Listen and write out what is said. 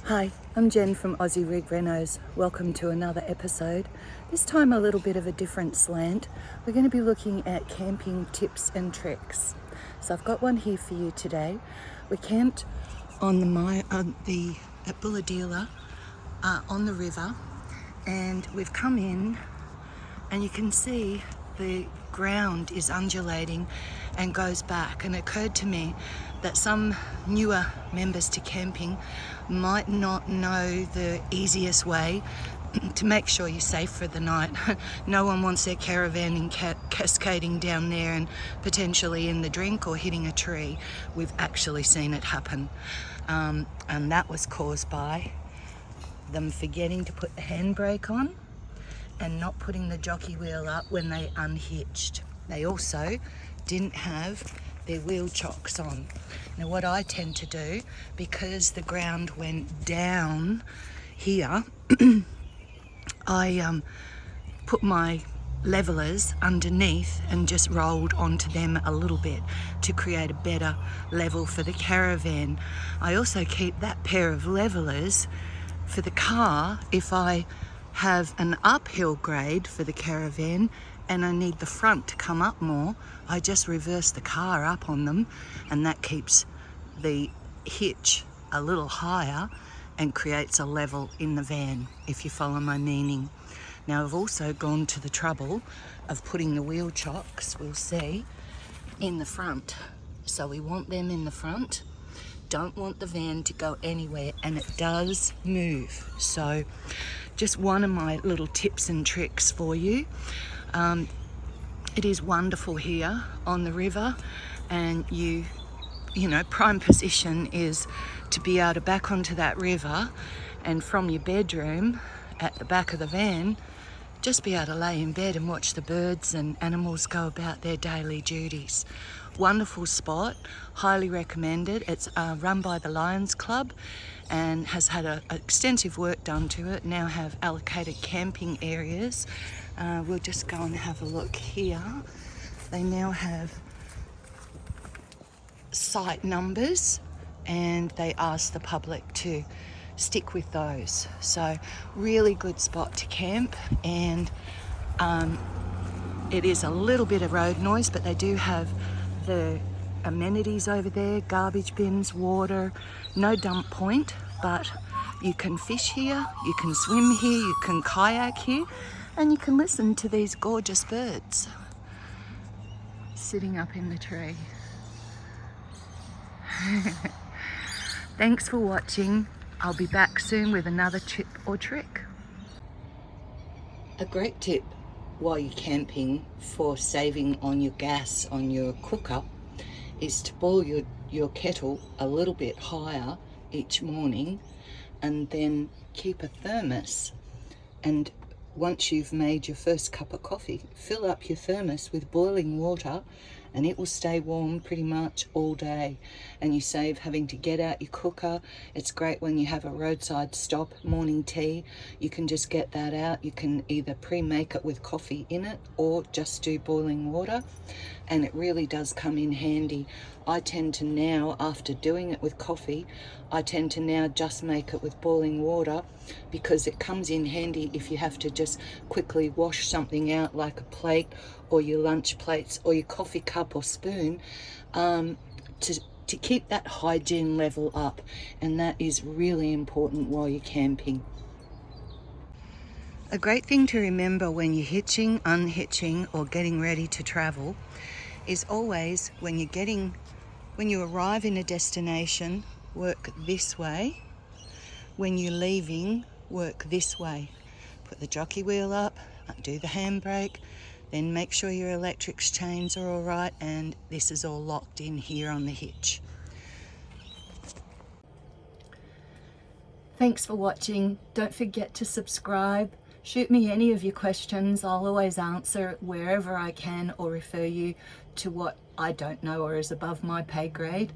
Hi, I'm Jen from Aussie-Rig-Renos. Welcome to another episode. This time a little bit of a different slant. We're going to be looking at camping tips and tricks. So I've got one here for you today. We camped on at Bulladila on the river, and we've come in and you can see the ground is undulating and goes back, and it occurred to me that some newer members to camping might not know the easiest way to make sure you're safe for the night. No one wants their caravan cascading down there and potentially in the drink or hitting a tree. We've actually seen it happen, and that was caused by them forgetting to put the handbrake on and not putting the jockey wheel up when they unhitched. They also didn't have their wheel chocks on. Now what I tend to do, because the ground went down here, I put my levelers underneath and just rolled onto them a little bit to create a better level for the caravan. I also keep that pair of levelers for the car if I have an uphill grade for the caravan and I need the front to come up more. I just reverse the car up on them, and that keeps the hitch a little higher and creates a level in the van, if you follow my meaning. Now I've also gone to the trouble of putting the wheel chocks, we'll see, in the front. So we want them in the front, don't want the van to go anywhere, and it does move. So just one of my little tips and tricks for you. It is wonderful here on the river, and you know, prime position is to be able to back onto that river, and from your bedroom at the back of the van, just be able to lay in bed and watch the birds and animals go about their daily duties. Wonderful spot, highly recommended. It's run by the Lions Club and has had extensive work done to it. Now have allocated camping areas. We'll just go and have a look here. They now have site numbers, and they ask the public to stick with those. So really good spot to camp, and it is a little bit of road noise, but they do have the amenities over there, garbage bins, water, no dump point, but you can fish here, you can swim here, you can kayak here, and you can listen to these gorgeous birds sitting up in the tree. Thanks for watching. I'll be back soon with another tip or trick. A great tip while you're camping for saving on your gas on your cooker is to boil your kettle a little bit higher each morning, and then keep a thermos, and once you've made your first cup of coffee, fill up your thermos with boiling water, and it will stay warm pretty much all day, and you save having to get out your cooker. It's great when you have a roadside stop, morning tea, you can just get that out. You can either pre-make it with coffee in it or just do boiling water, and it really does come in handy. I tend to now, after doing it with coffee, I tend to now just make it with boiling water, because it comes in handy if you have to just quickly wash something out, like a plate or your lunch plates or your coffee cup or spoon, to keep that hygiene level up, and that is really important while you're camping. A great thing to remember when you're hitching, unhitching, or getting ready to travel is always when you arrive in a destination, work this way. When you're leaving, work this way. Put the jockey wheel up, undo the handbrake, then make sure your electric chains are all right, and this is all locked in here on the hitch. Thanks for watching. Don't forget to subscribe. Shoot me any of your questions. I'll always answer wherever I can, or refer you to what I don't know or is above my pay grade.